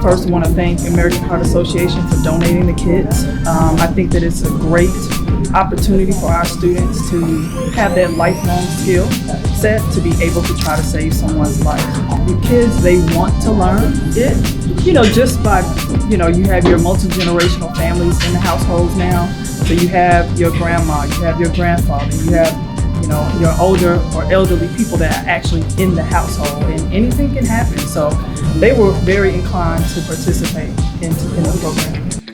First, I want to thank American Heart Association for donating the kits. I think that it's a great opportunity for our students to have that lifelong skill set to be able to try to save someone's life. The kids, they want to learn it, just by, you have your multi-generational families in the households now. So you have your grandma, you have your grandfather, you have your older or elderly people that are actually in the household, and anything can happen. So they were very inclined to participate in the program.